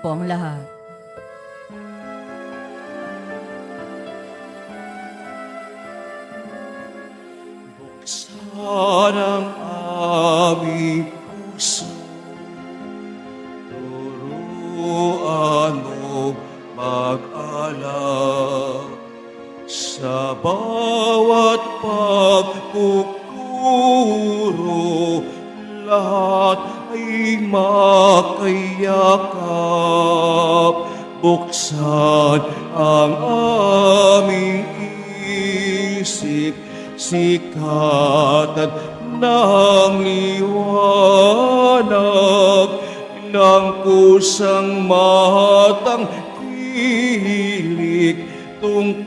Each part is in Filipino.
po ang lahat. Buksan ang aming puso, turuan mo mag-alala sa bawat pagkukuro, lahat ay makayakap. Buksan ang aming isip, sikatan ng liwanag ng kusang matang kilik, tungkuling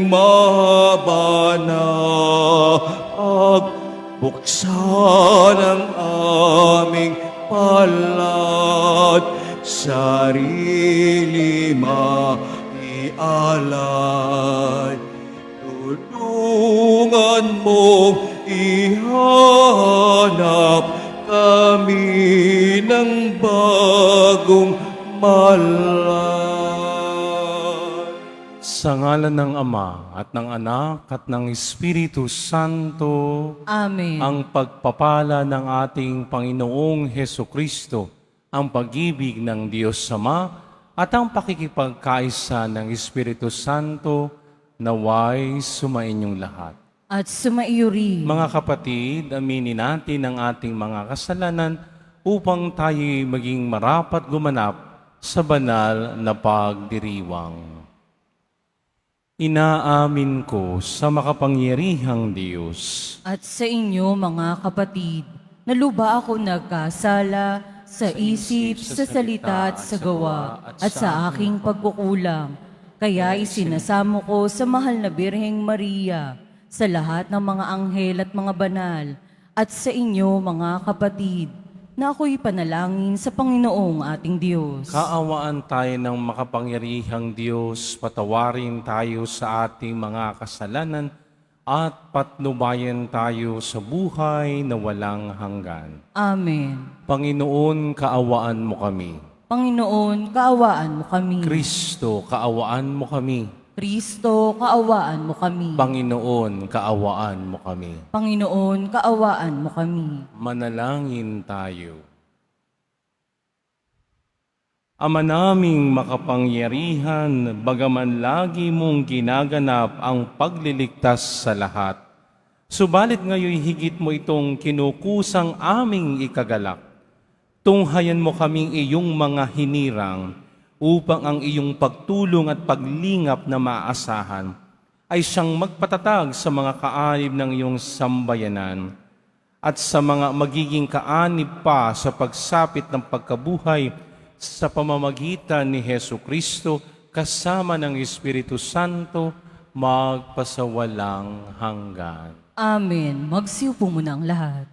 mabanag. Buksan ang aming palad, sarili maialay. Tulungan mong ihanap kami ng bagong malay. Sa ngalan ng Ama at ng Anak at ng Espiritu Santo, Amen. ang pagpapala ng ating Panginoong Heso Kristo, ang pag-ibig ng Diyos Ama at ang pakikipagkaisa ng Espiritu Santo naway sumainyong lahat. At sumaiyo rin. Mga kapatid, aminin natin ang ating mga kasalanan upang tayo'y maging marapat gumanap sa banal na pagdiriwang. Inaamin ko sa makapangyarihang Diyos At sa inyo mga kapatid, na luba ako nagkasala sa isip, sa salita at sa gawa, at sa aking pagkukulang. Kaya isinasamo ko sa mahal na Birheng Maria, sa lahat ng mga anghel at mga banal, at sa inyo mga kapatid, na ako'y panalangin sa Panginoong ating Diyos. Kaawaan tayo ng makapangyarihang Diyos, patawarin tayo sa ating mga kasalanan, at patnubayan tayo sa buhay na walang hanggan. Amen. Panginoon, kaawaan mo kami. Panginoon, kaawaan mo kami. Kristo, kaawaan mo kami. Kristo, kaawaan mo kami. Panginoon, kaawaan mo kami. Panginoon, kaawaan mo kami. Manalangin tayo. Ama naming makapangyarihan, bagaman lagi mong ginaganap ang pagliligtas sa lahat, subalit ngayon higit mo itong kinukusang aming ikagalak. Tunghayan mo kaming iyong mga hinirang upang ang iyong pagtulong at paglingap na maasahan ay siyang magpatatag sa mga kaanib ng iyong sambayanan at sa mga magiging kaanib pa sa pagsapit ng pagkabuhay sa pamamagitan ni Hesu Kristo kasama ng Espiritu Santo magpasawalang hanggan. Amen. Magsiupo muna ang lahat.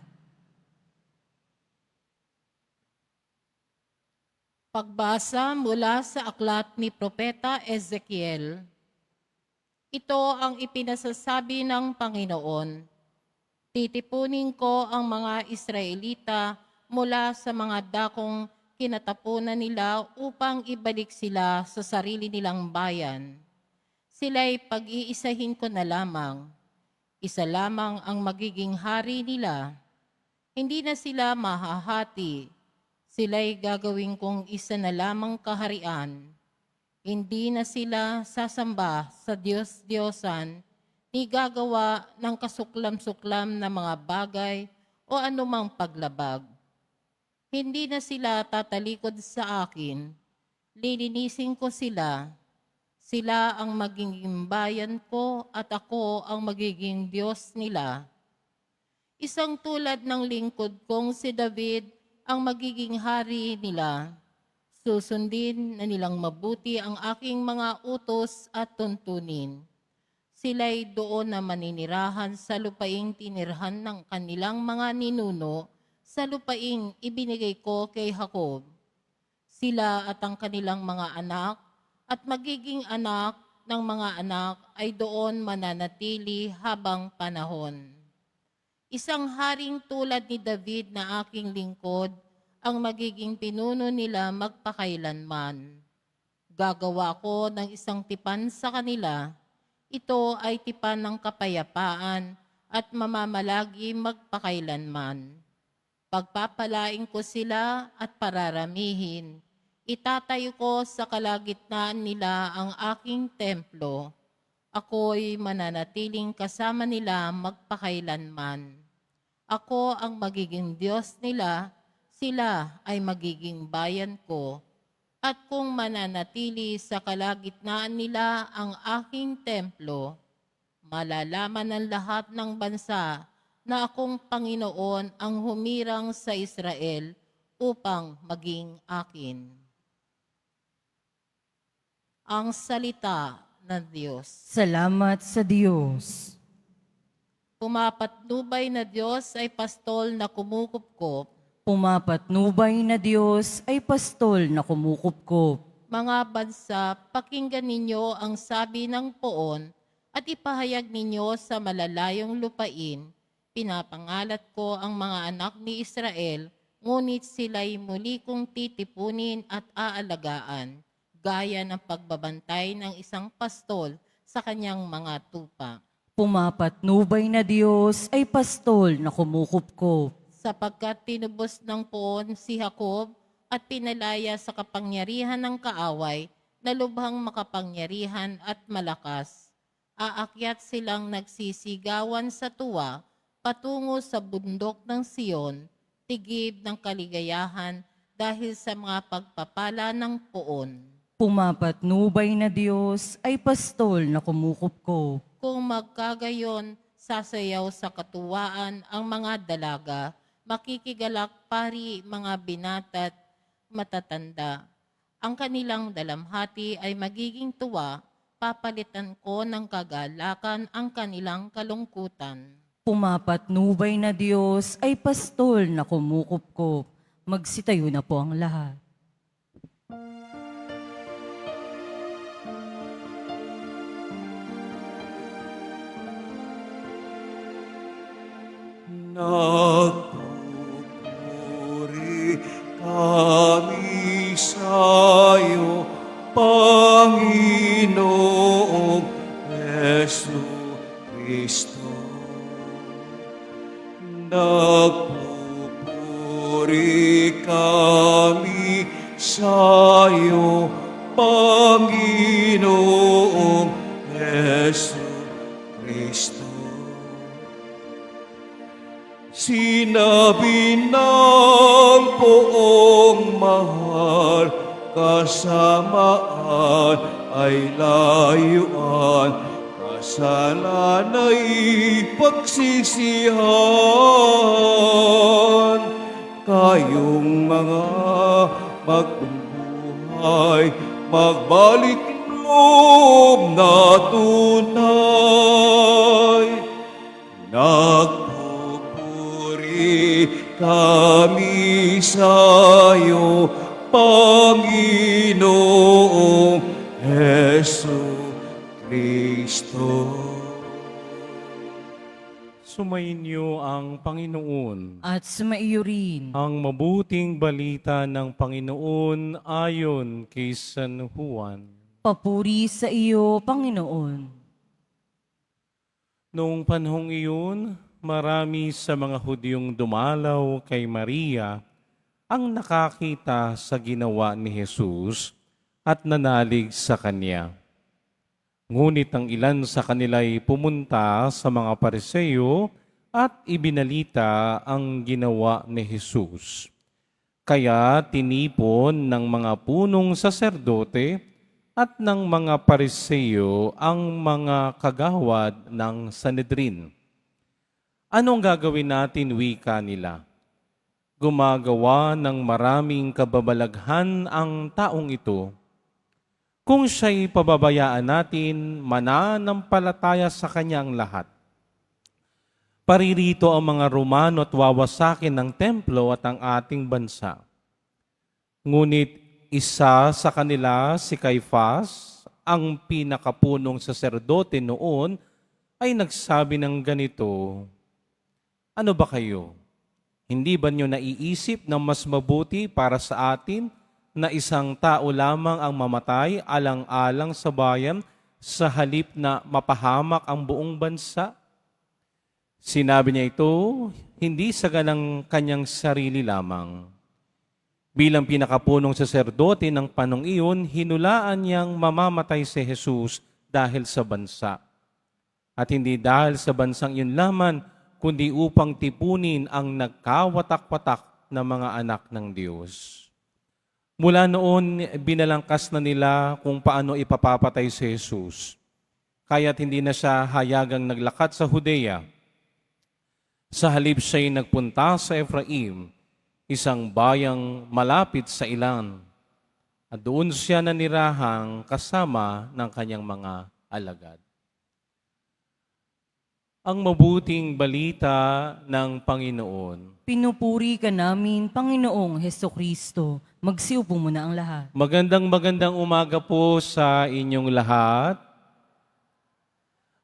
Pagbasa mula sa aklat ni Propeta Ezekiel. Ito ang ipinasasabi ng Panginoon. Titipunin ko ang mga Israelita mula sa mga dakong kinatapunan nila upang ibalik sila sa sarili nilang bayan. Sila'y pag-iisahin ko na lamang. Isa lamang ang magiging hari nila. Hindi na sila mahahati. Sila'y gagawin kong isa na lamang kaharian. Hindi na sila sasamba sa Diyos-Diyosan, ni gagawa ng kasuklam-suklam na mga bagay o anumang paglabag. Hindi na sila tatalikod sa akin. Lilinisin ko sila. Sila ang magiging bayan ko at ako ang magiging Diyos nila. Isang tulad ng lingkod kong si David ang magiging hari nila. Susundin na nilang mabuti ang aking mga utos at tuntunin. Sila'y doon na maninirahan sa lupaing tinirhan ng kanilang mga ninuno, sa lupaing ibinigay ko kay Jacob. Sila at ang kanilang mga anak at magiging anak ng mga anak ay doon mananatili habang panahon. Isang haring tulad ni David na aking lingkod ang magiging pinuno nila magpakailanman. Gagawa ko ng isang tipan sa kanila. Ito ay tipan ng kapayapaan at mamamalagi magpakailanman. Pagpapalain ko sila at pararamihin. Itatayo ko sa kalagitnaan nila ang aking templo. Ako'y mananatiling kasama nila magpakailanman. Ako ang magiging Diyos nila, sila ay magiging bayan ko. At kung mananatili sa kalagitnaan nila ang aking templo, malalaman ng lahat ng bansa na akong Panginoon ang humirang sa Israel upang maging akin. Ang salita ng Diyos. Salamat sa Diyos. Pumapatnubay na Diyos ay pastol na kumukupkop. Pumapatnubay na Diyos ay pastol na kumukupkop. Mga bansa, pakinggan ninyo ang sabi ng poon at ipahayag ninyo sa malalayong lupain. Pinapangalat ko ang mga anak ni Israel, ngunit sila'y muli kong titipunin at aalagaan, gaya ng pagbabantay ng isang pastol sa kanyang mga tupa. Pumapatnubay na Diyos ay pastol na kumukupkop. Sapagkat tinubos ng poon si Jacob at pinalaya sa kapangyarihan ng kaaway na lubhang makapangyarihan at malakas. Aakyat silang nagsisigawan sa tuwa patungo sa bundok ng Siyon, tigib ng kaligayahan dahil sa mga pagpapala ng poon. Pumapatnubay na Diyos ay pastol na kumukupkop. Kung magkagayon, sasayaw sa katuwaan ang mga dalaga, makikigalak pari mga binata't matatanda. Ang kanilang dalamhati ay magiging tuwa, papalitan ko ng kagalakan ang kanilang kalungkutan. Pumapatnubay na Diyos ay pastol na kumukupkop. Magsitayo na po ang lahat. Nagpupuri kami sa'yo, Panginoong Yesu Kristo. Nagpupuri kami sa'yo, Panginoong Yesu Kristo. Sinabi ng poong mahal, kasamaan ay layuan, kasalan ay pagsisihan. Kayong mga magbubuhay, magbalik loob na tunay. Kami sa'yo, Panginoong Hesu Kristo. Sumainyo ang Panginoon. At sumaiyo rin. Ang mabuting balita ng Panginoon ayon kay San Juan. Papuri sa iyo, Panginoon. Noong panahong iyon, marami sa mga Hudyong dumalaw kay Maria ang nakakita sa ginawa ni Jesus at nanalig sa Kanya. Ngunit ang ilan sa kanila'y pumunta sa mga Pariseo at ibinalita ang ginawa ni Jesus. Kaya tinipon ng mga punong saserdote at ng mga Pariseo ang mga kagawad ng Sanhedrin. Anong gagawin natin, wika nila? Gumagawa ng maraming kababalaghan ang taong ito. Kung siya'y pababayaan natin, mananampalataya sa kanyang lahat. Paririto ang mga Romano at wawasakin ng templo at ang ating bansa. Ngunit isa sa kanila, si Caifás, ang pinakapunong saserdote noon, ay nagsabi ng ganito, ano ba kayo? Hindi ba niyo naiisip na mas mabuti para sa atin na isang tao lamang ang mamatay alang-alang sa bayan sa halip na mapahamak ang buong bansa? Sinabi niya ito, hindi sa ganang kanyang sarili lamang. Bilang pinakapunong saserdote ng panong iyon, hinulaan niyang mamamatay si Jesus dahil sa bansa. At hindi dahil sa bansang iyon lamang, kundi upang tipunin ang nagkawatak-watak na mga anak ng Diyos. Mula noon, binalangkas na nila kung paano ipapapatay si Jesus. Kaya't hindi na siya hayagang naglakad sa Judea. Sa halip siya'y nagpunta sa Ephraim, isang bayang malapit sa ilan. At doon siya nanirahang kasama ng kanyang mga alagad. Ang mabuting balita ng Panginoon. Pinupuri ka namin, Panginoong Hesukristo. Magsiupo muna ang lahat. Magandang umaga po sa inyong lahat.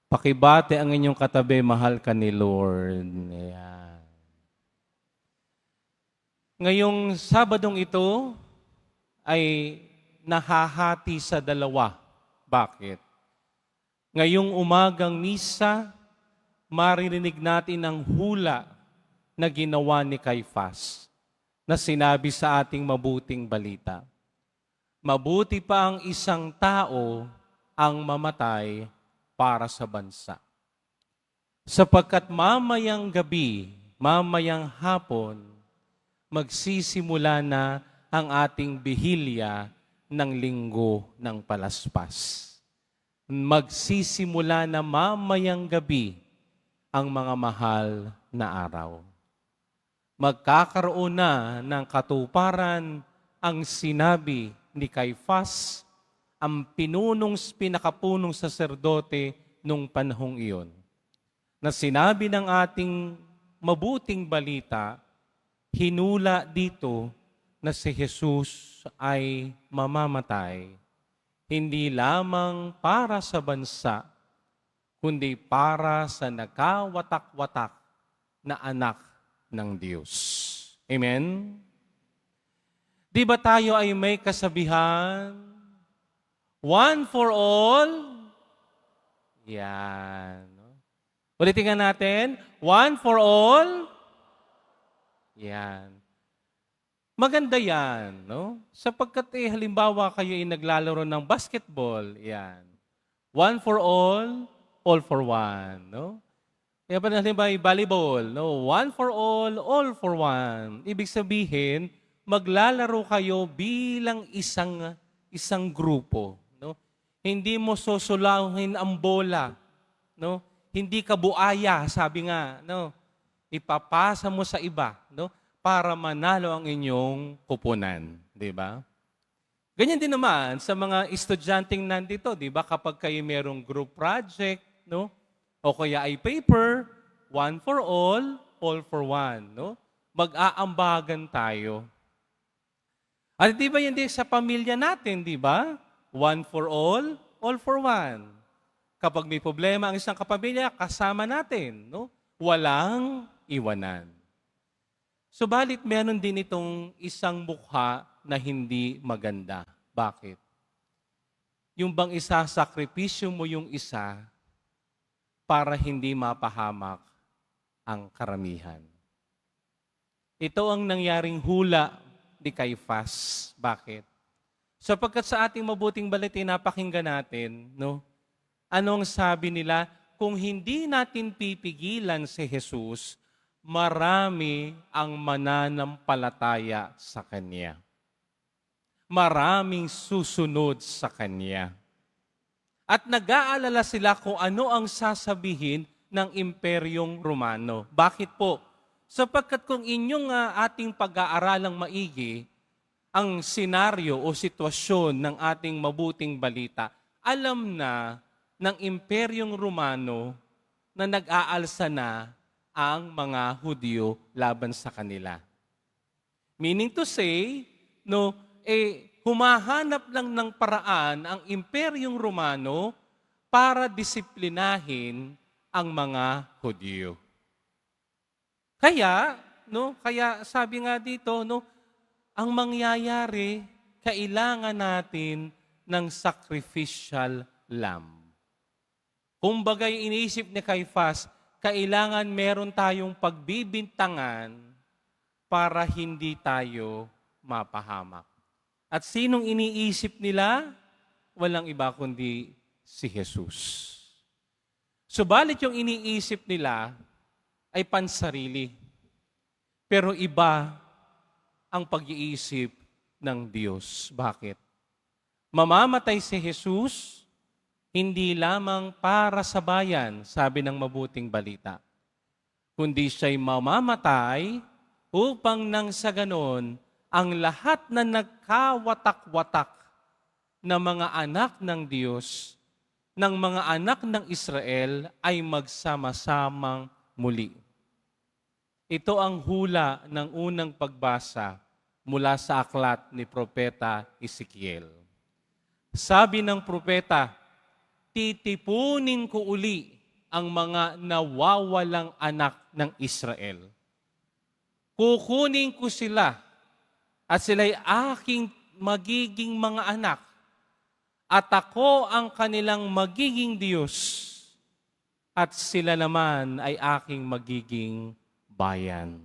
Pakibate ang inyong katabi, mahal ka ni Lord. Ayan. Ngayong Sabadong ito ay nahahati sa dalawa. Bakit? Ngayong umagang misa, maririnig natin ang hula na ginawa ni Caifás na sinabi sa ating mabuting balita. Mabuti pa ang isang tao ang mamatay para sa bansa. Sapagkat mamayang gabi, mamayang hapon, magsisimula na ang ating bihilya ng linggo ng palaspas. Magsisimula na mamayang gabi ang mga mahal na araw. Magkakaroon na ng katuparan ang sinabi ni Caifás, ang pinakapunong saserdote nung panahong iyon, na sinabi ng ating mabuting balita, hinula dito na si Jesus ay mamamatay, hindi lamang para sa bansa, kundi para sa nagkawatak-watak na anak ng Diyos. Amen? Di ba tayo ay may kasabihan? One for all? Yan. Ulitin nga natin. One for all? Yan. Maganda yan, no? Sapagkat halimbawa kayo ay naglalaro ng basketball, yan. One for all for one, no? Kaya pa halimbawa volleyball, no? One for all for one. Ibig sabihin, maglalaro kayo bilang isang grupo, no? Hindi mo susulahin ang bola, no? Hindi ka buaya, sabi nga, no? Ipapasa mo sa iba, no? Para manalo ang inyong kupunan, di ba? Ganyan din naman sa mga estudyanteng nandito, di ba? Kapag kayo merong group project, no? O kaya ay paper, one for all for one, no? Mag-aambagan tayo. At di ba hindi sa pamilya natin, di ba? One for all for one. Kapag may problema ang isang kapamilya, kasama natin, no? Walang iwanan. Subalit meron din itong isang mukha na hindi maganda. Bakit? Yung bang isasakripisyo mo yung isa para hindi mapahamak ang karamihan. Ito ang nangyaring hula ni Caifás. Bakit? Sapagkat sa ating mabuting balita, napakinggan natin, no? Anong sabi nila? Kung hindi natin pipigilan si Jesus, marami ang mananampalataya sa Kanya. Maraming susunod sa Kanya. At nag-aalala sila kung ano ang sasabihin ng Imperyong Romano. Bakit po? Sapagkat kung inyong ating pag-aaralang maigi, ang senaryo o sitwasyon ng ating mabuting balita, alam na ng Imperyong Romano na nag-aalsa na ang mga Hudyo laban sa kanila. Meaning to say, no, humahanap lang ng paraan ang Imperyong Romano para disiplinahin ang mga Hudyo. Kaya, no? Kaya sabi nga dito, no, ang mangyayari, kailangan natin ng sacrificial lamb. Kumbaga, iniisip ni Caiphas, kailangan meron tayong pagbibintangan para hindi tayo mapahamak. At sinong iniisip nila? Walang iba kundi si Jesus. Subalit yung iniisip nila ay pansarili. Pero iba ang pag-iisip ng Diyos. Bakit? Mamamatay si Jesus, hindi lamang para sa bayan, sabi ng mabuting balita, kundi siya'y mamamatay upang nang sa ganon, ang lahat na nagkawatak-watak na mga anak ng Diyos, ng mga anak ng Israel ay magsama-samang muli. Ito ang hula ng unang pagbasa mula sa aklat ni Propeta Ezekiel. Sabi ng propeta, titipunin ko uli ang mga nawawalang anak ng Israel. Kukunin ko sila at sila'y aking magiging mga anak at ako ang kanilang magiging Diyos at sila naman ay aking magiging bayan.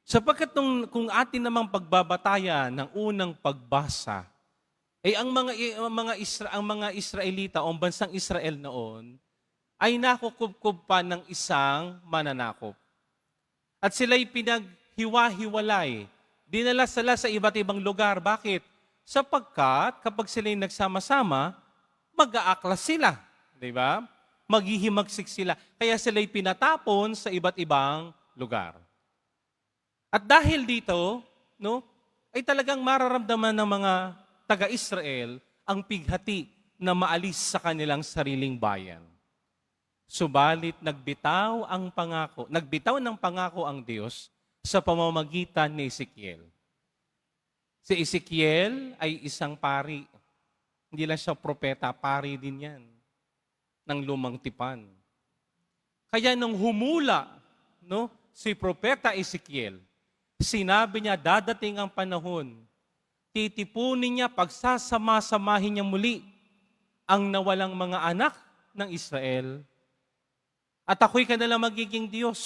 Sapagkat kung atin namang pagbabatayan ng unang pagbasa, ang mga Israelita o ang bansang Israel noon ay nakukubkub pa ng isang mananakop. At sila'y pinaghiwa-hiwalay. Dinala sila sa iba't ibang lugar. Bakit? Sapagkat kapag sila'y nagsama-sama, mag-aaklas sila. Di ba? Maghihimagsik sila. Kaya sila'y pinatapon sa iba't ibang lugar. At dahil dito, no, ay talagang mararamdaman ng mga taga-Israel ang pighati na maalis sa kanilang sariling bayan. Subalit nagbitaw ng pangako ang Diyos sa pamamagitan ni Ezekiel. Si Ezekiel ay isang pari. Hindi lang siya propeta, pari din yan ng lumang tipan. Kaya nung humula, no, si propeta Ezekiel, sinabi niya, dadating ang panahon, titipunin niya, pagsasama-samahin niya muli ang nawalang mga anak ng Israel at ako'y kanilang magiging Diyos.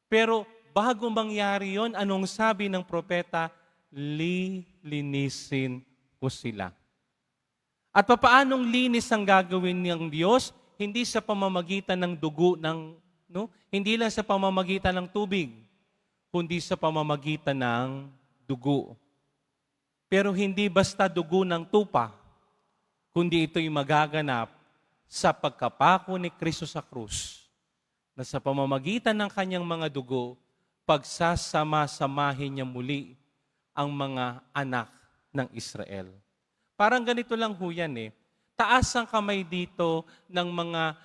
Pero bago mangyari yon, anong sabi ng propeta? Lilinisin ko sila. At papaanong linis ang gagawin ng Diyos? Hindi sa pamamagitan ng dugo, hindi lang sa pamamagitan ng tubig, kundi sa pamamagitan ng dugo. Pero hindi basta dugo ng tupa, kundi ito'y magaganap sa pagkapako ni Kristo sa krus, na sa pamamagitan ng kanyang mga dugo, pagsasama-samahin niya muli ang mga anak ng Israel. Parang ganito lang ho yan eh. Taas ang kamay dito ng mga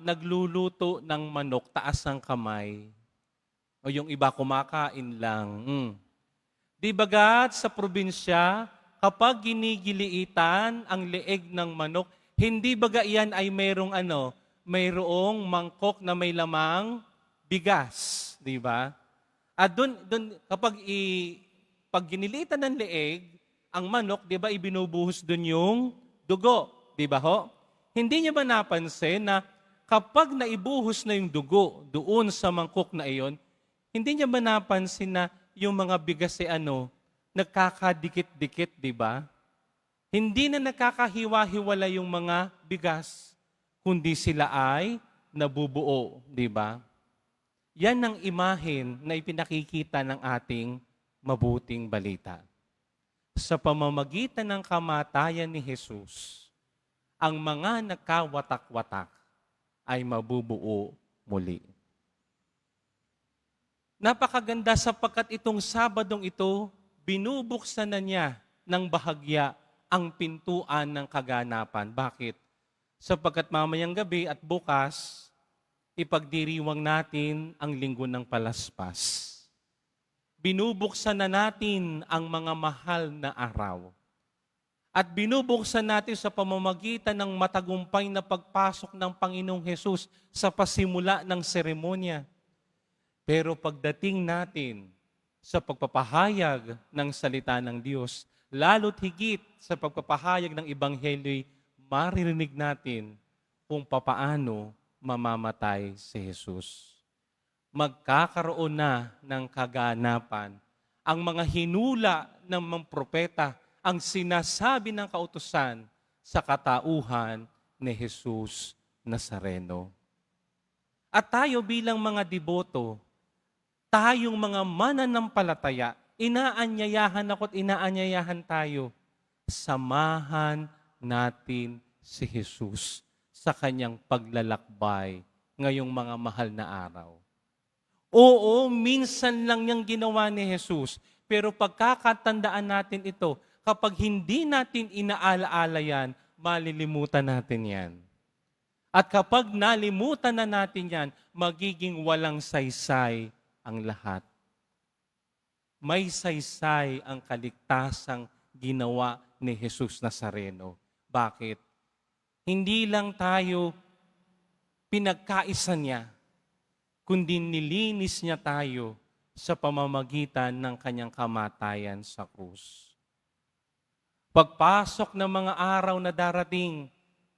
nagluluto ng manok, taas ang kamay. O yung iba kumakain lang. Di bagat sa probinsya, kapag ginigiliitan ang leeg ng manok, hindi baga iyan ay mayroong mangkok na may lamang bigas. Di ba? At doon pag ginilitan ng leeg, ang manok, di ba, ibinubuhos doon yung dugo. Di ba ho? Hindi niya ba napansin na kapag naibuhos na yung dugo doon sa mangkok na iyon, hindi niya ba napansin na yung mga bigas nagkakadikit-dikit, di ba? Hindi na nakakahiwa-hiwala yung mga bigas, kundi sila ay nabubuo, di ba? Yan ang imahen na ipinakikita ng ating mabuting balita. Sa pamamagitan ng kamatayan ni Jesus, ang mga nagkawatak-watak ay mabubuo muli. Napakaganda sapagkat itong Sabadong ito, binubuksan na niya ng bahagya ang pintuan ng kaganapan. Bakit? Sapagkat mamayang gabi at bukas, ipagdiriwang natin ang linggo ng palaspas. Binubuksan na natin ang mga mahal na araw. At binubuksan natin sa pamamagitan ng matagumpay na pagpasok ng Panginoong Hesus sa pasimula ng seremonya. Pero pagdating natin sa pagpapahayag ng salita ng Diyos, lalo't higit sa pagpapahayag ng Ebanghelyo'y maririnig natin kung papaano mamamatay si Jesus. Magkakaroon na ng kaganapan ang mga hinula ng mga propeta, ang sinasabi ng kautusan sa katauhan ni Jesus Nazareno. At tayo bilang mga deboto, tayong mga mananampalataya, inaanyayahan ako at inaanyayahan tayo, samahan natin si Jesus sa kanyang paglalakbay ngayong mga mahal na araw. Oo, minsan lang niyang ginawa ni Jesus, pero pagkakatandaan natin ito, kapag hindi natin inaalaala yan, malilimutan natin yan. At kapag nalimutan na natin yan, magiging walang saysay ang lahat. May saysay ang kaligtasang ginawa ni Jesus Nazareno. Bakit? Hindi lang tayo pinagkaisa niya, kundi nilinis niya tayo sa pamamagitan ng kanyang kamatayan sa krus. Pagpasok ng mga araw na darating,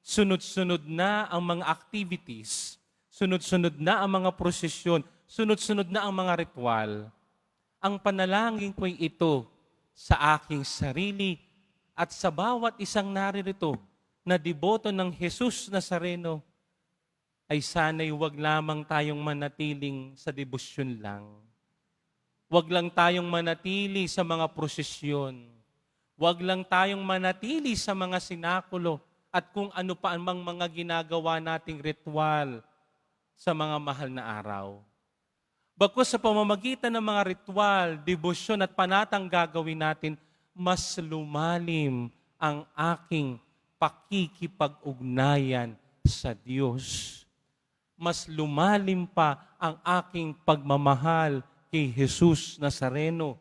sunod-sunod na ang mga activities, sunod-sunod na ang mga prosesyon, sunod-sunod na ang mga ritual. Ang panalangin ko'y ito sa aking sarili at sa bawat isang naririto na deboto ng Jesus Nazareno, ay sana'y wag lamang tayong manatiling sa debosyon lang. Wag lang tayong manatili sa mga prosesyon. Wag lang tayong manatili sa mga sinakulo at kung ano pa ang mga ginagawa nating ritual sa mga mahal na araw. Bagkus sa pamamagitan ng mga ritual, debosyon at panatang gagawin natin, mas lumalim ang aking pakikipag-ugnayan sa Diyos. Mas lumalim pa ang aking pagmamahal kay Jesus Nazareno.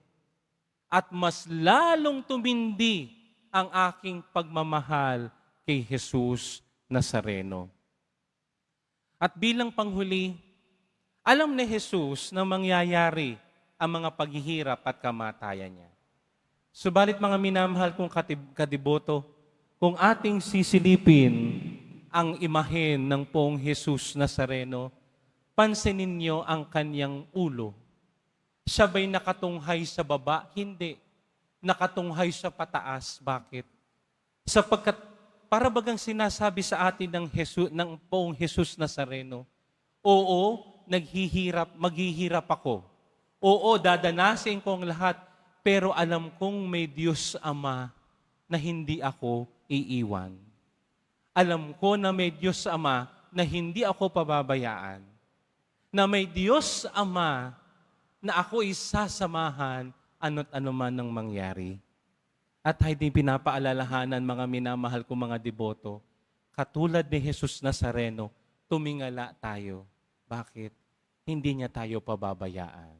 At mas lalong tumindi ang aking pagmamahal kay Jesus Nazareno. At bilang panghuli, alam ni Jesus na mangyayari ang mga paghihirap at kamatayan niya. Subalit mga minamahal kong kadiboto, kung ating sisilipin ang imahen ng poong Jesus Nazareno, pansinin niyo ang kanyang ulo. Siya ba'y nakatunghay sa baba? Hindi. Nakatunghay sa pataas. Bakit? Sapagkat para bagang sinasabi sa atin ng poong Jesus Nazareno, oo, maghihirap ako. Oo, dadanasin ko ang lahat, pero alam kong may Diyos Ama na hindi ako iiwan. Alam ko na may Diyos Ama na hindi ako pababayaan. Na may Diyos Ama na ako isasamahan ano't anuman ng mangyari. At hindi pinapaalalahanan mga minamahal ko mga deboto, katulad ni Jesus Nazareno, tumingala tayo. Bakit? Hindi niya tayo pababayaan.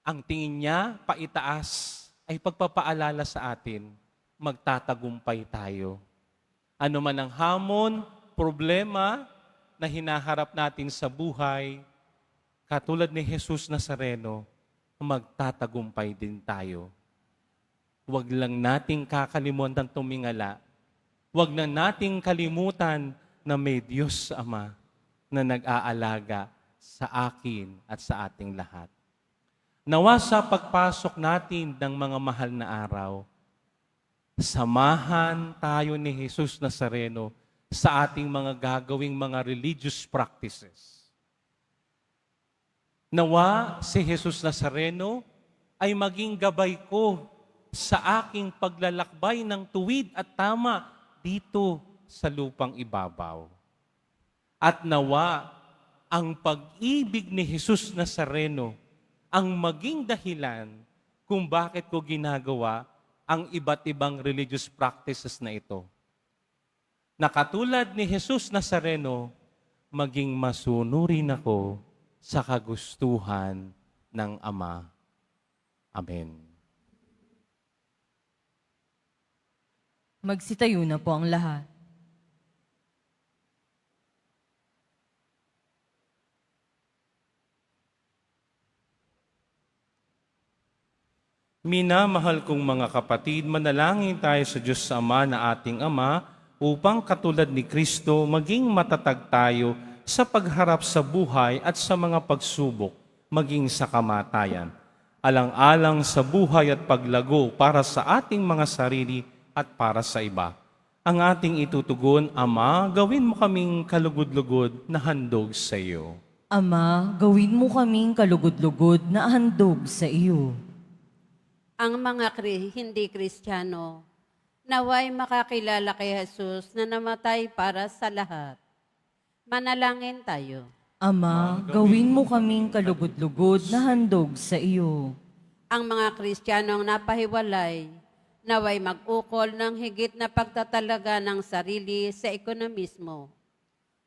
Ang tingin niya, paitaas, ay pagpapaalala sa atin, magtatagumpay tayo. Ano man ang hamon, problema na hinaharap natin sa buhay, katulad ni Jesus Nazareno, magtatagumpay din tayo. Huwag lang nating kakalimutan tumingala. Huwag na nating kalimutan na may Diyos Ama na nag-aalaga sa akin at sa ating lahat. Nawa sa pagpasok natin ng mga mahal na araw, samahan tayo ni Jesus Nazareno sa ating mga gagawing mga religious practices. Nawa si Jesus Nazareno ay maging gabay ko sa aking paglalakbay ng tuwid at tama dito sa lupang ibabaw. At nawa ang pag-ibig ni Jesus Nazareno ang maging dahilan kung bakit ko ginagawa ang iba't ibang religious practices na ito. Na katulad ni Jesus Nazareno, maging masunurin ako sa kagustuhan ng Ama. Amen. Magsitayo na po ang lahat. Minamahal kong mga kapatid, manalangin tayo sa Diyos Ama na ating Ama upang katulad ni Kristo maging matatag tayo sa pagharap sa buhay at sa mga pagsubok, maging sa kamatayan. Alang-alang sa buhay at paglago para sa ating mga sarili at para sa iba. Ang ating itutugon, Ama, gawin mo kaming kalugod-lugod na handog sa iyo. Ama, gawin mo kaming kalugod-lugod na handog sa iyo. Ang mga hindi Kristiyano, naway makakilala kay Jesus na namatay para sa lahat. Manalangin tayo. Ama, gawin mo kaming kalugod-lugod na handog sa iyo. Ang mga Kristiyanong napahiwalay, naway mag-ukol ng higit na pagtatalaga ng sarili sa ekonomismo.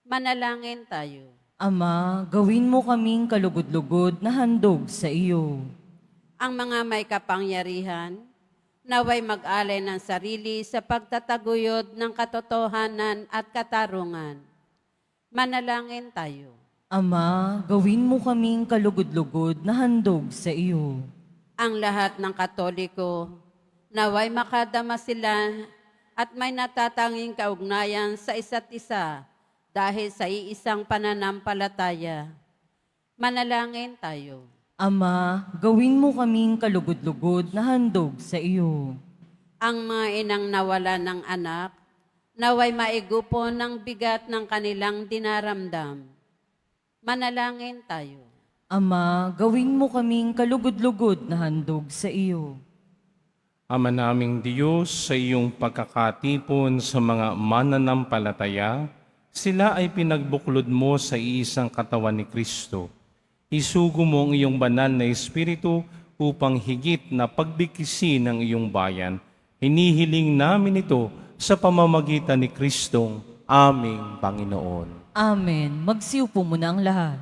Manalangin tayo. Ama, gawin mo kaming kalugod-lugod na handog sa iyo. Ang mga may kapangyarihan, naway mag-alay ng sarili sa pagtataguyod ng katotohanan at katarungan. Manalangin tayo. Ama, gawin mo kaming kalugod-lugod na handog sa iyo. Ang lahat ng Katoliko, naway makadama sila at may natatanging kaugnayan sa isa't isa dahil sa iisang pananampalataya. Manalangin tayo. Ama, gawin mo kaming kalugod-lugod na handog sa iyo. Ang mga inang nawala ng anak, naway maigupon ng bigat ng kanilang dinaramdam. Manalangin tayo. Ama, gawin mo kaming kalugod-lugod na handog sa iyo. Ama naming Diyos, sa iyong pagkakatipon sa mga mananampalataya, sila ay pinagbuklod mo sa iisang katawan ni Kristo. Isugo mo ang iyong banal na Espiritu upang higit na pagbigkisin ng iyong bayan. Hinihiling namin ito sa pamamagitan ni Kristong aming Panginoon. Amen. Magsiupo muna ang lahat.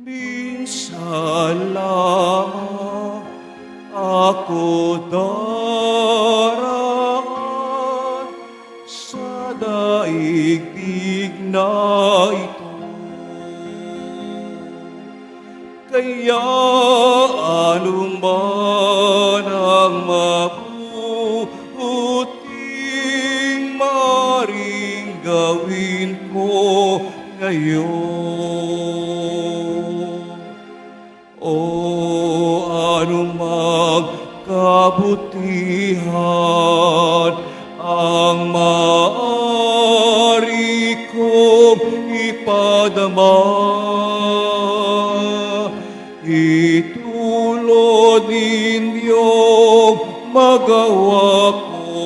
Minsan lamang ako daraan sa daigdig na ito. Kaya anong man ang mabuting maring gawin ko ngayon. O anumang kabutihan ang maaari kong ipadama, itulod ninyong magawa ko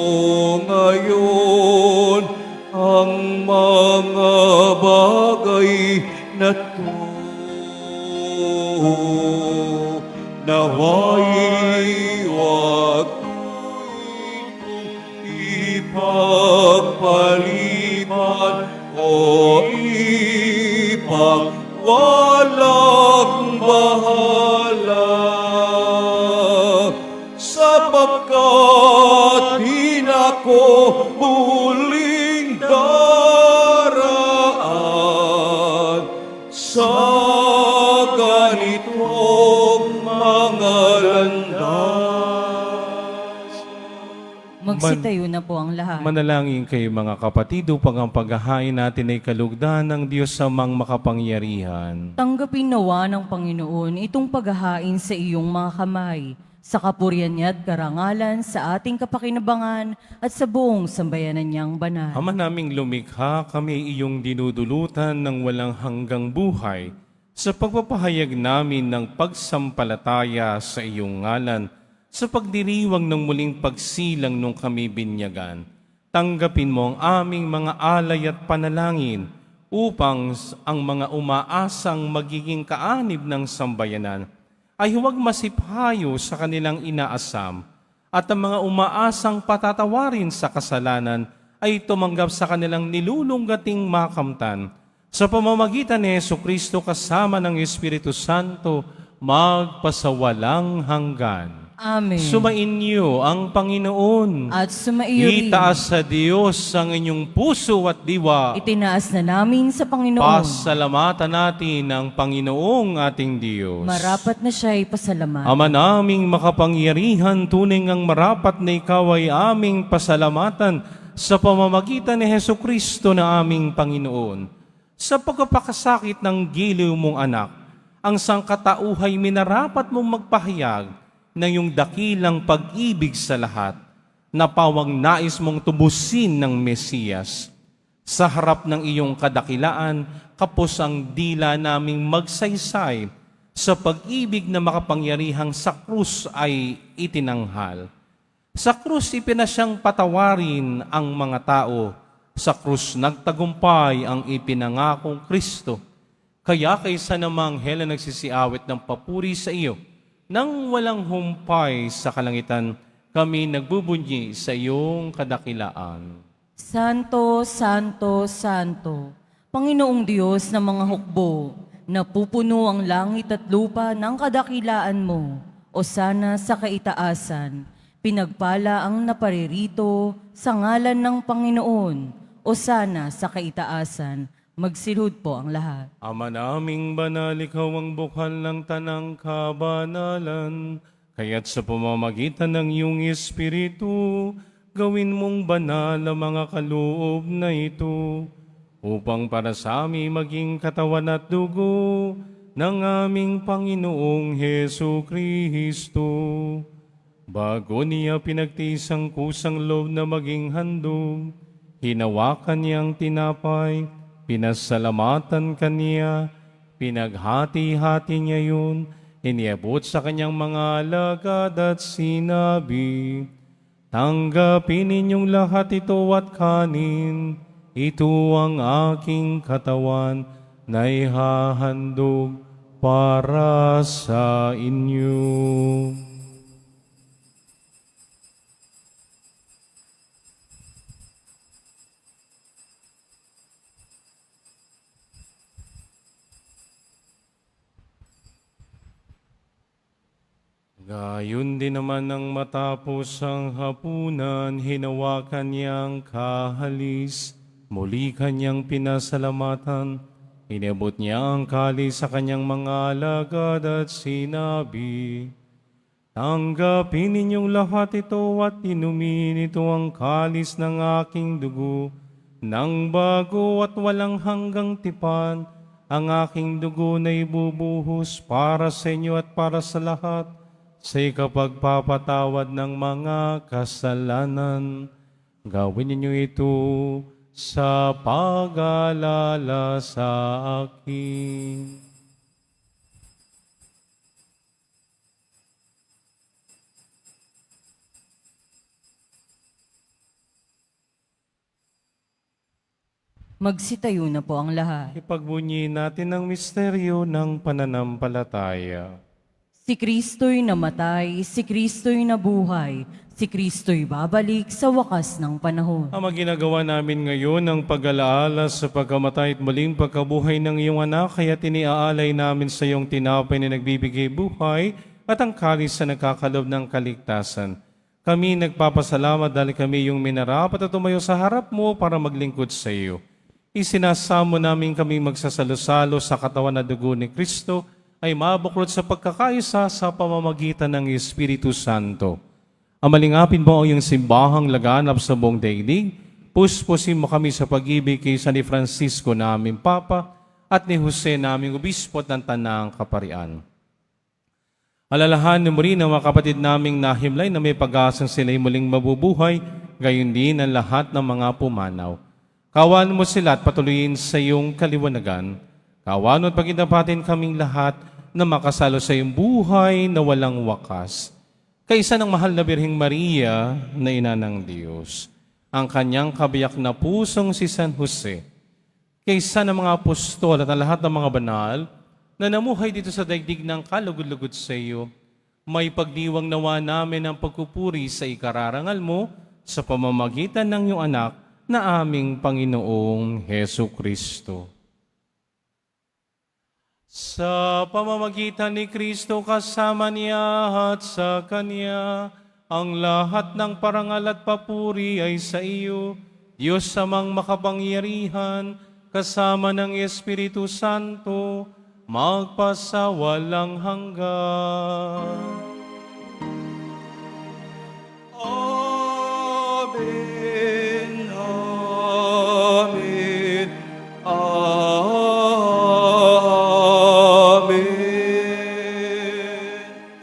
ngayon ang mga bagay na to. Naway wag itong ipagpaliban o ipagwalang bahala, sapagkat di na ko muling daraan sa ganitong mga landas. Magsitayo na po ang lahat. Manalangin kayo mga kapatid upang ang paghahain natin ay kalugdan ng Diyos samang makapangyarihan. Tanggapin nawa ng Panginoon itong paghahain sa iyong mga kamay, sa kapurihan niya at karangalan, sa ating kapakinabangan at sa buong sambayanan niyang banal. Ama naming lumikha, kami iyong dinudulutan ng walang hanggang buhay sa pagpapahayag namin ng pagsampalataya sa iyong ngalan, sa pagdiriwang ng muling pagsilang nung kami binyagan. Tanggapin mo ang aming mga alay at panalangin upang ang mga umaasang magiging kaanib ng sambayanan ay huwag masiphayo sa kanilang inaasam, at ang mga umaasang patatawarin sa kasalanan ay tumanggap sa kanilang nilulunggating makamtan. Sa pamamagitan ni Jesucristo kasama ng Espiritu Santo, magpasawalang hanggan. Amen. Sumainyo ang Panginoon. At sumaiyo rin. Itaas sa Diyos ang inyong puso at diwa. Itinaas na namin sa Panginoon. Pasalamatan natin ang Panginoong ating Diyos. Marapat na siya'y pasalamat. Ama naming makapangyarihan, tunay ngang marapat na ikaw ay aming pasalamatan sa pamamagitan ni Hesukristo na aming Panginoon. Sa pagkapakasakit ng giliw mong anak, ang sangkatauhay minarapat mong magpahayag ng iyong dakilang pag-ibig sa lahat, na pawang nais mong tubusin ng Mesiyas. Sa harap ng iyong kadakilaan, kapos ang dila naming magsaysay sa pag-ibig na makapangyarihang sa krus ay itinanghal. Sa krus ipinasyang patawarin ang mga tao. Sa krus nagtagumpay ang ipinangakong Kristo. Kaya kaysa namang hela nagsisiawit ng papuri sa iyo, nang walang humpay sa kalangitan, kami nagbubunyi sa iyong kadakilaan. Santo, Santo, Santo, Panginoong Diyos ng mga hukbo, napupuno ang langit at lupa ng kadakilaan mo, o sana sa kaitaasan, pinagpala ang naparirito sa ngalan ng Panginoon, o sana sa kaitaasan, magsilhod po ang lahat. Ama naming banal, ikaw ang bukal ng tanang kabanalan, kaya't sa pamamagitan ng iyong Espiritu, gawin mong banal ang mga kaloob na ito, upang para sa amin maging katawan at dugo ng aming Panginoong Hesu Kristo. Bago niya pinagtiis ang kusang loob na maging handog, hinawakan niyang tinapay, pinasalamatan kaniya, pinaghati-hati niya yun, iniabot sa kanyang mga alagad at sinabi, tanggapin ninyong lahat ito at kanin, ito ang aking katawan na ihahandog para sa inyo. Gayon din naman nang matapos ang hapunan, hinawakan niyang kahalis, muli kanyang pinasalamatan, inabot niya ang kalis sa kanyang mga alagad at sinabi, tanggapin ninyong lahat ito at inumin ito ang kalis ng aking dugo, ng bago at walang hanggang tipan, ang aking dugo na ibubuhos para sa inyo at para sa lahat, sa ikapagpapatawad ng mga kasalanan. Gawin ninyo ito sa pag-alala sa akin. Magsitayo na po ang lahat. Ipagbunyi natin ang misteryo ng pananampalataya. Si Kristo'y namatay, si Kristo'y nabuhay, si Kristo'y babalik sa wakas ng panahon. Ama, ginagawa namin ngayon ang pag-alaala sa pagkamatay at muling pagkabuhay ng iyong anak, kaya tiniaalay namin sa iyong tinapay na nagbibigay buhay at ang kalis na nagkakalob ng kaligtasan. Kami nagpapasalamat dahil kami yung minarapat at tumayo sa harap mo para maglingkod sa iyo. Isinasamo namin kami magsasalo-salo sa katawan na dugo ni Kristo, ay mabuklod sa pagkakaisa sa pamamagitan ng Espiritu Santo. Amalingapin mo ang iyong simbahang laganap sa buong daigdig. Puspusin mo kami sa pag-ibig kay San Francisco na aming Papa at ni Jose na aming Obispo at ng Tanang Kaparian. Alalahanin mo rin ang mga kapatid naming nahimlay na may pag-asang sila'y muling mabubuhay, gayon din ang lahat ng mga pumanaw. Kawan mo sila at patuloyin sa iyong kaliwanagan. Kawan at pagkinapatin kaming lahat na makasalo sa iyong buhay na walang wakas. Kaisa ng mahal na Birheng Maria na ina ng Diyos, ang kanyang kabiyak na pusong si San Jose, kaysa ng mga apostol at ang lahat ng mga banal na namuhay dito sa daigdig ng kalugod-lugod sa iyo, may pagdiwang nawa namin ang pagpupuri sa ikararangal mo sa pamamagitan ng iyong anak na aming Panginoong Hesu Kristo. Sa pamamagitan ni Kristo kasama niya at sa Kanya, ang lahat ng parangal at papuri ay sa iyo, Diyos amang makapangyarihan, kasama ng Espiritu Santo, magpasawalang hanggan. Amen. Amen. Amen.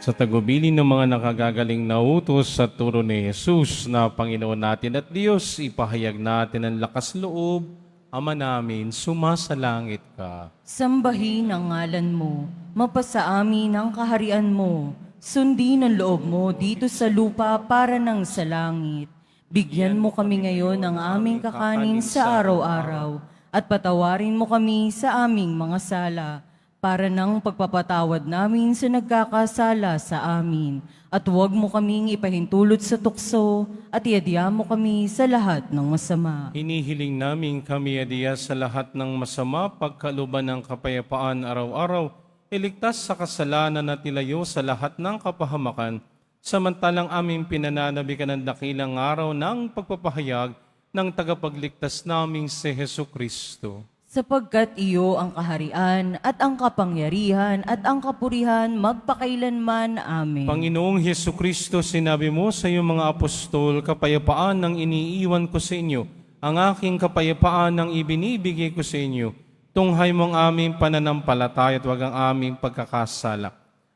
Sa tagubilin ng mga nakagagaling na utos sa turo ni Jesus na Panginoon natin at Diyos, ipahayag natin ang lakas loob. Ama namin, sumasalangit ka. Sambahin ang ngalan mo, mapasa amin ang kaharian mo, sundin ang loob mo dito sa lupa para nang sa langit. Bigyan mo kami ngayon ng aming kakanin sa araw-araw, at patawarin mo kami sa aming mga sala, para nang pagpapatawad namin sa nagkakasala sa amin. At huwag mo kaming ipahintulot sa tukso, at iadya mo kami sa lahat ng masama. Hinihiling namin kami adiya sa lahat ng masama, pagkaluban ng kapayapaan araw-araw, iligtas sa kasalanan at ilayo sa lahat ng kapahamakan, samantalang aming pinananabikan ng dakilang araw ng pagpapahayag ng tagapagligtas naming si Hesu Kristo. Sapagkat iyo ang kaharian at ang kapangyarihan at ang kapurihan magpakailanman. Amen. Panginoong Hesu Kristo, sinabi mo sa iyong mga apostol, kapayapaan ang iniiwan ko sa inyo, ang aking kapayapaan ang ibinibigay ko sa inyo. Tunghay mo ang aming pananampalataya at wag ang aming pagkakasala.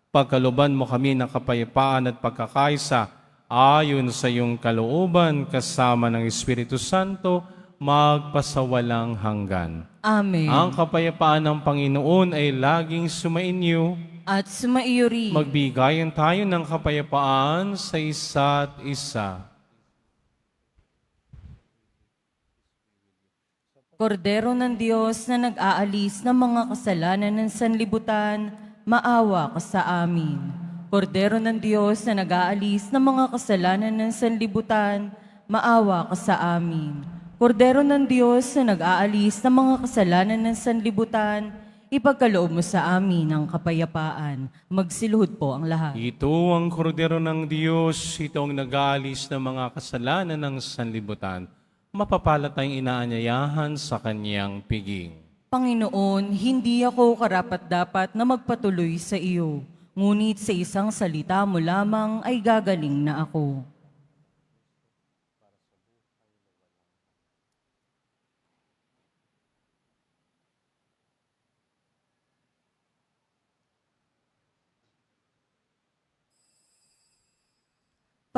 Pagkaluban mo kami ng kapayapaan at pagkakaisa, ayon sa iyong kalooban, kasama ng Espiritu Santo, magpasawalang hanggan. Amen. Ang kapayapaan ng Panginoon ay laging sumainyo. At sumaiyo rin. Magbigayan tayo ng kapayapaan sa isa't isa. Kordero ng Diyos na nag-aalis ng mga kasalanan ng sanlibutan, maawa ka sa amin. Kordero ng Diyos na nag-aalis ng mga kasalanan ng sanlibutan, maawa ka sa amin. Kordero ng Diyos na nag-aalis ng mga kasalanan ng sanlibutan, ipagkaloob mo sa amin ang kapayapaan. Magsiluhod po ang lahat. Ito ang kordero ng Diyos, ito ang nag-aalis ng mga kasalanan ng sanlibutan. Mapapala tayong inaanyayahan sa kanyang piging. Panginoon, hindi ako karapat-dapat na magpatuloy sa iyo, ngunit sa isang salita mo lamang ay gagaling na ako.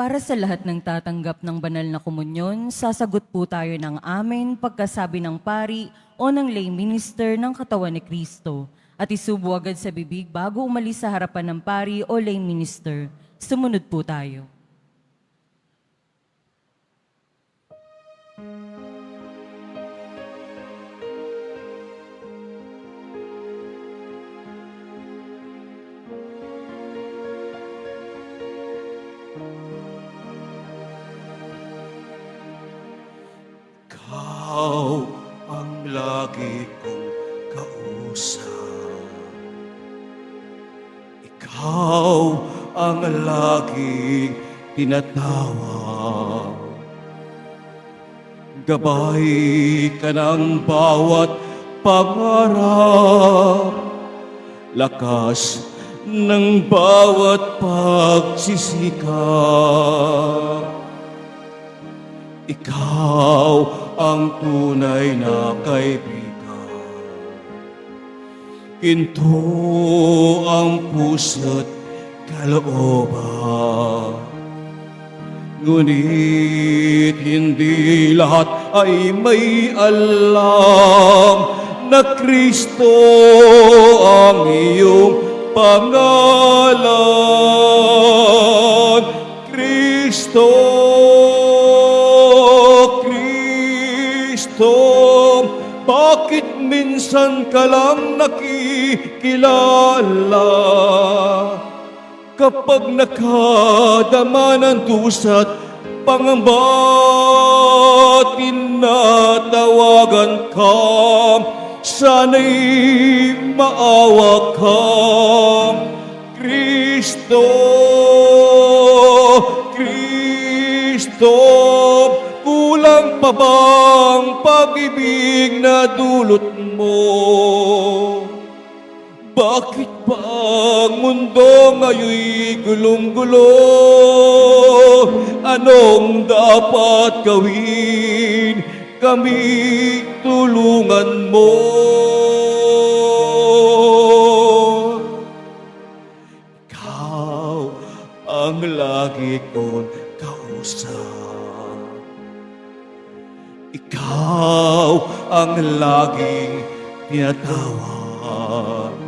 Para sa lahat ng tatanggap ng banal na komunyon, sasagot po tayo ng amen pagkasabi ng pari o ng lay minister ng katawan ni Kristo at isubo agad sa bibig bago umalis sa harapan ng pari o lay minister. Sumunod po tayo. Ikaw ang lagi kong kausap. Ikaw ang laging tinatawag. Gabay ka ng bawat pangarap. Lakas ng bawat pagsisikap. Ikaw ang tunay na kaibigan. Ginto ang puso't kalooban. Ngunit hindi lahat ay may alam na Kristo ang iyong pangalan. Kristo, bakit minsan ka lang nakikilala? Kapag nakadama ng dusa't pangamba, tinatawagan ka. sana'y maawa ka. Kristo, Kristo, kulang pa bang pag-ibig na dulot mo? Bakit ba ang mundo ngayon'y gulong-gulo? Anong dapat gawin? Kami tulungan mo. Ikaw ang lagi kong kausap. Ikaw ang laging tinatawag.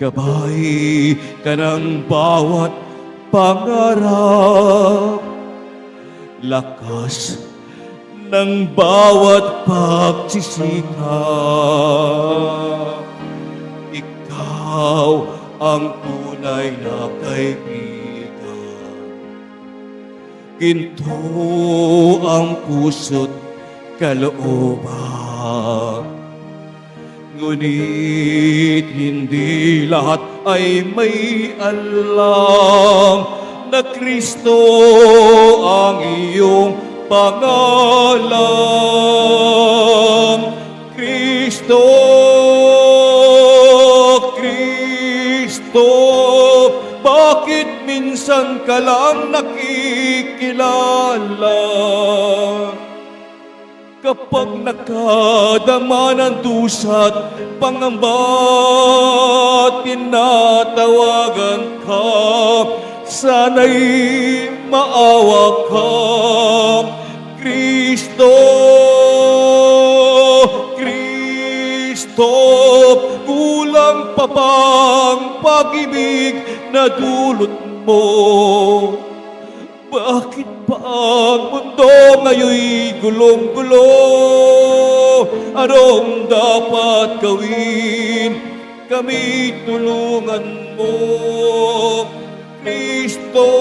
Gabay ka ng bawat pangarap, lakas ng bawat pagsisikap. Ikaw ang tunay na kaibigan. Ginto ang puso't kalooban. Ngunit hindi lahat ay may alam na Kristo ang iyong pangalan. Kristo, Kristo, bakit minsan ka lang nakikilala? Kapag nakadama ng dusa't pangamba, tinatawagan ka, sana'y maawa ka. Kristo, Kristo, kulang pa bang pag-ibig na dulot mo? Bakit ba ang mundo ngayon'y gulong-gulo? Anong dapat gawin? Kami tulungan mo. Kristo,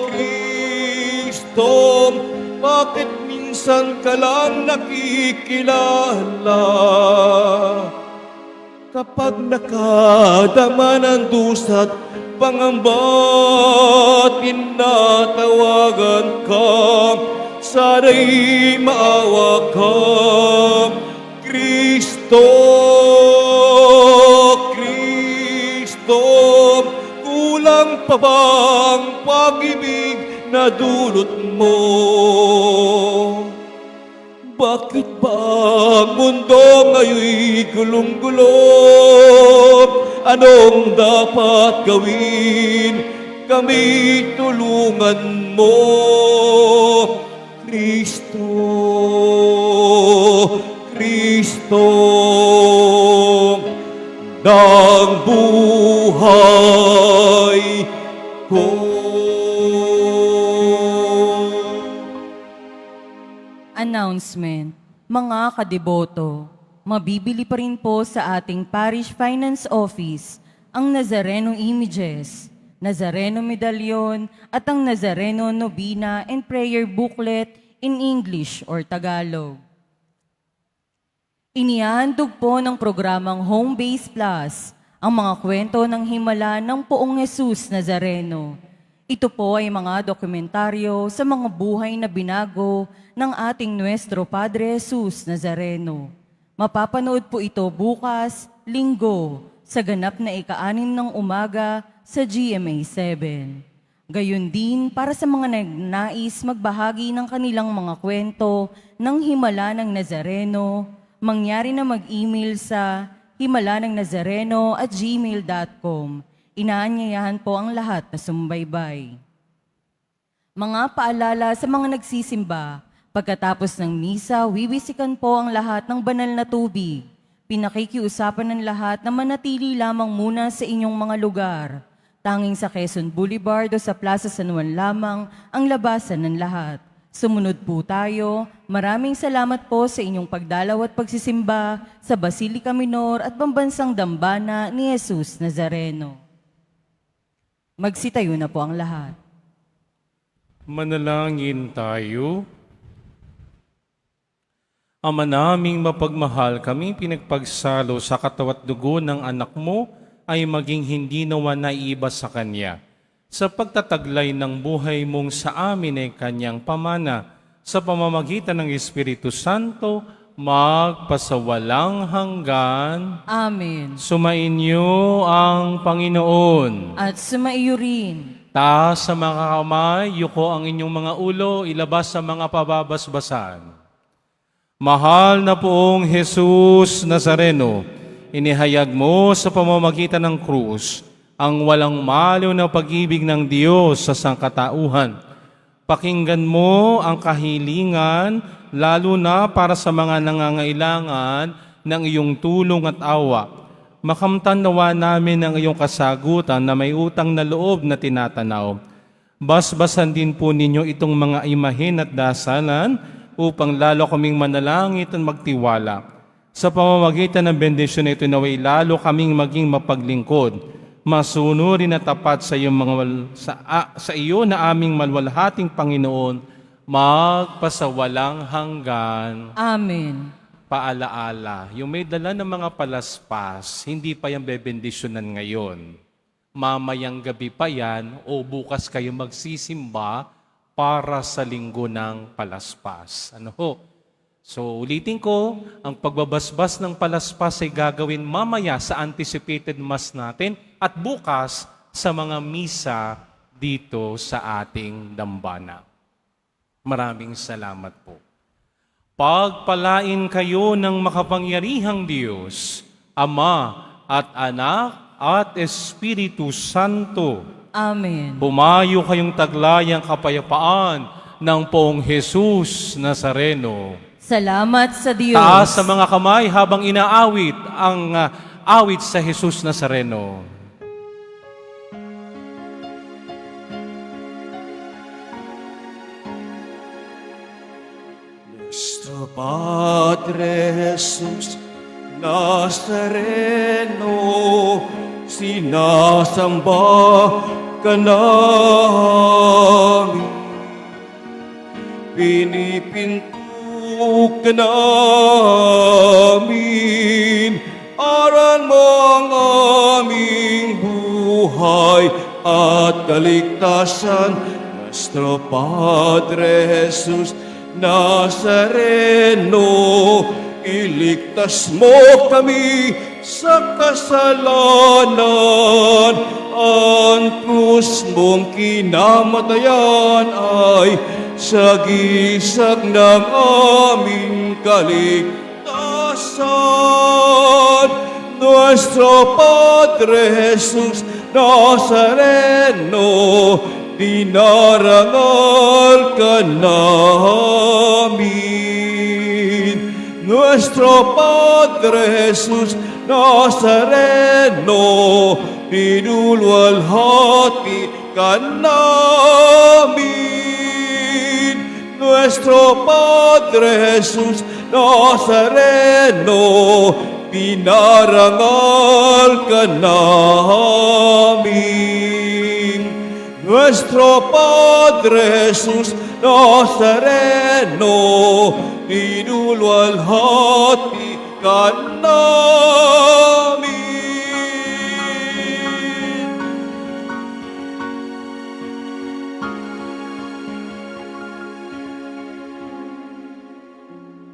Kristo, bakit minsan ka lang nakikilala? Kapag nakadama ng dusa't pangamba, tinatawagan ka, sana'y maawa ka. Kristo, Kristo, kulang pa bang pag-ibig na dulot mo? Bakit ba ang mundo ngayon'y gulong-gulo? Anong dapat gawin? Kami tulungan mo. Kristo, Kristo, ng buhay ko. Announcement. Mga kadeboto, mabibili pa rin po sa ating Parish Finance Office ang Nazareno Images, Nazareno Medallion at ang Nazareno Novena and Prayer Booklet in English or Tagalog. Inihandog po ng programang Home Base Plus ang mga kwento ng himala ng Poong Jesus Nazareno. Ito po ay mga dokumentaryo sa mga buhay na binago ng ating Nuestro Padre Jesus Nazareno. Mapapanood po ito bukas, Linggo, sa ganap na ika-6 ng umaga sa GMA 7. Gayun din para sa mga nagnais magbahagi ng kanilang mga kwento ng himala ng Nazareno, mangyari na mag-email sa himalanangnazareno@gmail.com. Inaanyayahan po ang lahat na sumbaybay. Mga paalala sa mga nagsisimba, pagkatapos ng misa, wiwisikan po ang lahat ng banal na tubig. Pinakikiusapan ng lahat na manatili lamang muna sa inyong mga lugar. Tanging sa Quezon Boulevard o sa Plaza San Juan lamang ang labasan ng lahat. Sumunod po tayo. Maraming salamat po sa inyong pagdalaw at pagsisimba sa Basilica Minor at Pambansang Dambana ni Jesus Nazareno. Magsitayo na po ang lahat. Manalangin tayo. Ama naming mapagmahal, kami pinagpagsalo sa katawat dugo ng anak mo ay maging hindi nawa naiiba sa Kanya. Sa pagtataglay ng buhay mong sa amin ay Kanyang pamana, sa pamamagitan ng Espiritu Santo, magpasawalang hanggan. Amen. Sumainyo ang Panginoon. At sumaiyo rin. Taas sa mga kamay, yuko ang inyong mga ulo, ilabas sa mga pababasbasan. Mahal na poong Jesus Nazareno, inihayag mo sa pamamagitan ng krus ang walang maliw na pag-ibig ng Diyos sa sangkatauhan. Pakinggan mo ang kahilingan, lalo na para sa mga nangangailangan ng iyong tulong at awa. Makamtan nawa namin ang iyong kasagutan na may utang na loob na tinatanaw. Basbasan din po ninyo itong mga imahin at dasalan upang lalo kaming manalangit at magtiwala. Sa pamamagitan ng bendisyon na ito, naway lalo kaming maging mapaglingkod, masunurin at tapat sa iyo na aming malwalhating Panginoon, magpasawalang hanggan. Amen. Paalaala, yung may dala ng mga palaspas, hindi pa yan bebendisyonan ngayon. Mamayang gabi pa yan o bukas kayo magsisimba para sa linggo ng palaspas. Ano ho? So ulitin ko, ang pagbabasbas ng palaspas ay gagawin mamaya sa anticipated mass natin at bukas sa mga misa dito sa ating dambana. Maraming salamat po. Pagpalain kayo ng makapangyarihang Diyos, Ama at Anak at Espiritu Santo. Amen. Bumayo kayong taglayang kapayapaan ng poong Jesus Nazareno. Salamat sa Diyos. Taas sa mga kamay habang inaawit ang awit sa Jesus Nazareno. Nuestro Padre Jesús Nazareno, sinasamba ka namin, pinipinto ka namin, aral mo ang aming buhay at kaligtasan. Nuestro Padre Jesús Nazareno, iligtas mo kami sa kasalanan. Ang krus mong kinamatayan ay sagisag ng aming kaligtasan. Nuestro Padre Jesus Nazareno, dinarangal ka namin. Nuestro Padre Jesus Nazareno, dinulwalhati ka namin. Nuestro Padre Jesus Nazareno, dinarangal ka namin. Nuestro Padre Jesus Nazareno, dinulwalhati ka namin.